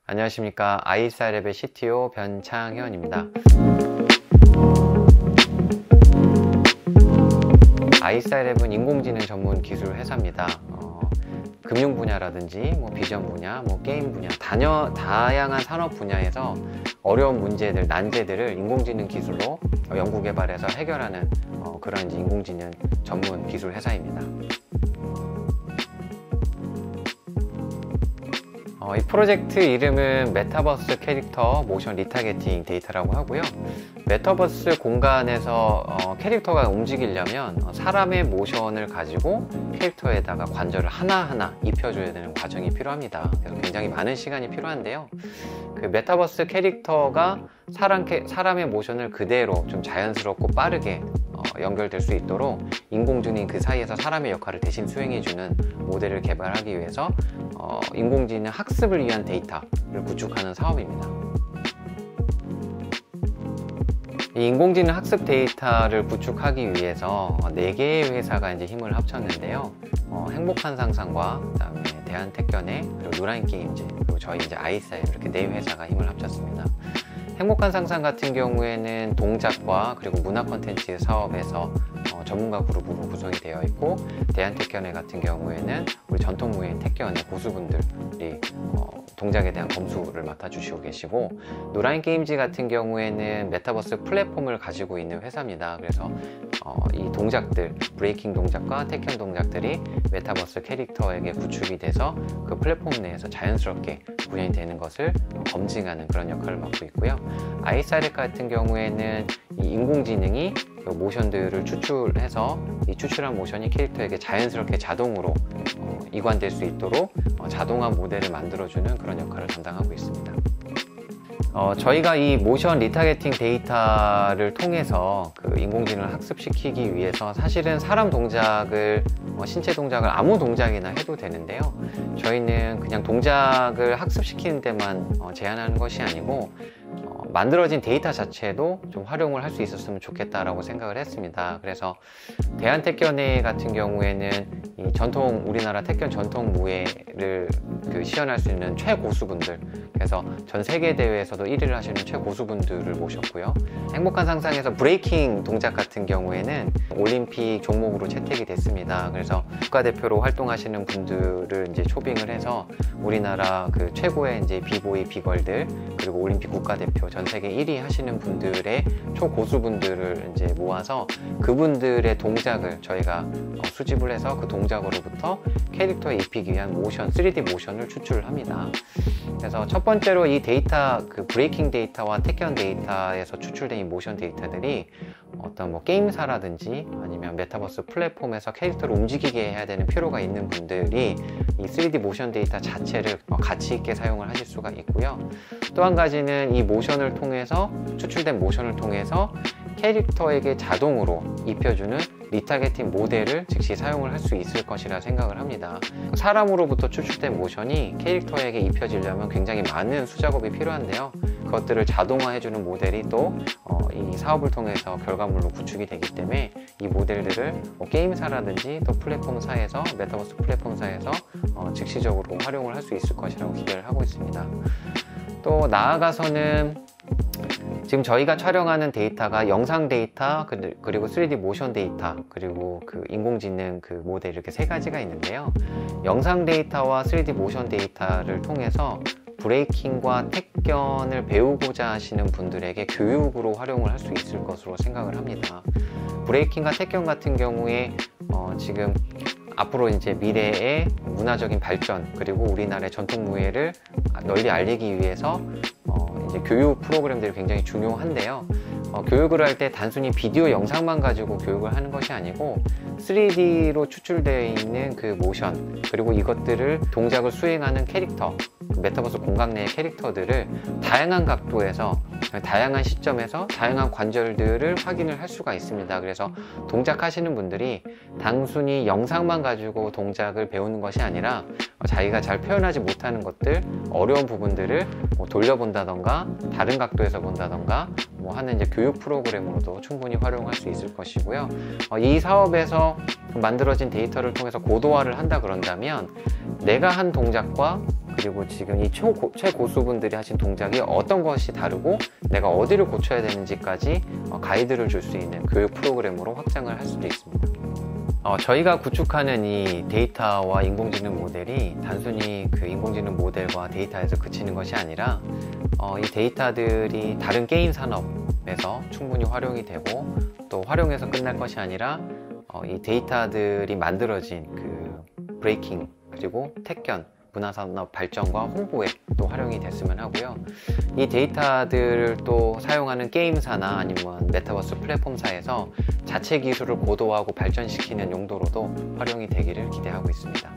안녕하십니까. 아이사랩의 CTO 변창현입니다. 아이사랩은 인공지능 전문 기술 회사입니다. 금융 분야라든지 비전 분야, 게임 분야, 다양한 산업 분야에서 어려운 문제들, 난제들을 인공지능 기술로 연구 개발해서 해결하는 그런 인공지능 전문 기술 회사입니다. 이 프로젝트 이름은 메타버스 캐릭터 모션 리타게팅 데이터라고 하고요. 메타버스 공간에서 캐릭터가 움직이려면 사람의 모션을 가지고 캐릭터에다가 관절을 하나하나 입혀줘야 되는 과정이 필요합니다. 그래서 굉장히 많은 시간이 필요한데요. 그 메타버스 캐릭터가 사람의 모션을 그대로 좀 자연스럽고 빠르게 연결될 수 있도록 인공지능이 그 사이에서 사람의 역할을 대신 수행해주는 모델을 개발하기 위해서 인공지능 학습을 위한 데이터를 구축하는 사업입니다. 이 인공지능 학습 데이터를 구축하기 위해서 4개의 회사가 이제 힘을 합쳤는데요. 행복한 상상과 그다음에 대한택견의 그리고 누라인게임즈 그리고 저희 이제 아이사랩 이렇게 4회사가 힘을 합쳤습니다. 행복한 상상 같은 경우에는 동작과 그리고 문화 콘텐츠 사업에서 전문가 그룹으로 구성이 되어 있고, 대한택견의 같은 경우에는 우리 전통무예인 택견의 고수분들이 동작에 대한 검수를 맡아주시고 계시고, 누라인게임즈 같은 경우에는 메타버스 플랫폼을 가지고 있는 회사입니다. 그래서 이 동작들, 브레이킹 동작과 택견 동작들이 메타버스 캐릭터에게 구축이 돼서 그 플랫폼 내에서 자연스럽게 구현이 되는 것을 검증하는 그런 역할을 맡고 있고요. 아이사랩 같은 경우에는 이 인공지능이 그 모션들을 추출해서 이 추출한 모션이 캐릭터에게 자연스럽게 자동으로 이관될 수 있도록 자동화 모델을 만들어주는 그런 역할을 담당하고 있습니다. 저희가 이 모션 리타게팅 데이터를 통해서 그 인공지능을 학습시키기 위해서 사실은 사람 동작을 신체 동작을 아무 동작이나 해도 되는데요. 저희는 그냥 동작을 학습시키는 데만 제한하는 것이 아니고 만들어진 데이터 자체도 좀 활용을 할 수 있었으면 좋겠다라고 생각을 했습니다. 그래서 대한택견의 같은 경우에는 이 우리나라 택견 전통 무예를 시연할 수 있는 최고수분들, 그래서 전 세계 대회에서도 1위를 하시는 최고수분들을 모셨고요. 행복한 상상에서 브레이킹 동작 같은 경우에는 올림픽 종목으로 채택이 됐습니다. 그래서 국가대표로 활동하시는 분들을 이제 초빙을 해서 우리나라 그 최고의 이제 비보이 비걸들 그리고 올림픽 국가대표 전 세계 1위 하시는 분들의 초고수분들을 이제 모아서 그분들의 동작을 저희가 수집을 해서 그 동작으로부터 캐릭터에 입히기 위한 모션, 3D 모션을 추출을 합니다. 그래서 첫 번째로 이 데이터, 그 브레이킹 데이터와 택견 데이터에서 추출된 이 모션 데이터들이 어떤 게임사라든지 아니면 메타버스 플랫폼에서 캐릭터를 움직이게 해야 되는 필요가 있는 분들이 이 3D 모션 데이터 자체를 가치 있게 사용을 하실 수가 있고요. 또 한 가지는 이 모션을 통해서, 추출된 모션을 통해서 캐릭터에게 자동으로 입혀주는 리타게팅 모델을 즉시 사용을 할 수 있을 것이라 생각을 합니다. 사람으로부터 추출된 모션이 캐릭터에게 입혀지려면 굉장히 많은 수작업이 필요한데요. 그것들을 자동화해주는 모델이 또 이 사업을 통해서 결과물로 구축이 되기 때문에 이 모델들을 게임사라든지 또 플랫폼사에서, 메타버스 플랫폼사에서 즉시적으로 활용을 할 수 있을 것이라고 기대를 하고 있습니다. 또 나아가서는 지금 저희가 촬영하는 데이터가 영상 데이터, 그리고 3D 모션 데이터, 그리고 그 인공지능 그 모델, 이렇게 3가지가 있는데요. 영상 데이터와 3D 모션 데이터를 통해서 브레이킹과 택견을 배우고자 하시는 분들에게 교육으로 활용을 할 수 있을 것으로 생각을 합니다. 브레이킹과 택견 같은 경우에 지금 앞으로 이제 미래의 문화적인 발전, 그리고 우리나라의 전통 무예를 널리 알리기 위해서 이제 교육 프로그램들이 굉장히 중요한데요. 교육을 할 때 단순히 비디오 영상만 가지고 교육을 하는 것이 아니고 3D로 추출되어 있는 그 모션, 그리고 이것들을 동작을 수행하는 캐릭터, 메타버스 공간 내의 캐릭터들을 다양한 각도에서, 다양한 시점에서 다양한 관절들을 확인을 할 수가 있습니다. 그래서 동작하시는 분들이 단순히 영상만 가지고 동작을 배우는 것이 아니라 자기가 잘 표현하지 못하는 것들, 어려운 부분들을 돌려본다던가 다른 각도에서 본다던가 하는 이제 교육 프로그램으로도 충분히 활용할 수 있을 것이고요. 이 사업에서 만들어진 데이터를 통해서 고도화를 한다 그런다면 내가 한 동작과 그리고 지금 이 최고수분들이 하신 동작이 어떤 것이 다르고 내가 어디를 고쳐야 되는지까지 가이드를 줄 수 있는 교육 프로그램으로 확장을 할 수도 있습니다. 저희가 구축하는 이 데이터와 인공지능 모델이 단순히 그 인공지능 모델과 데이터에서 그치는 것이 아니라 이 데이터들이 다른 게임 산업에서 충분히 활용이 되고 또 활용해서 끝날 것이 아니라 이 데이터들이 만들어진 그 브레이킹 그리고 택견 문화산업 발전과 홍보에 또 활용이 됐으면 하고요. 이 데이터들을 또 사용하는 게임사나 아니면 메타버스 플랫폼사에서 자체 기술을 고도화하고 발전시키는 용도로도 활용이 되기를 기대하고 있습니다.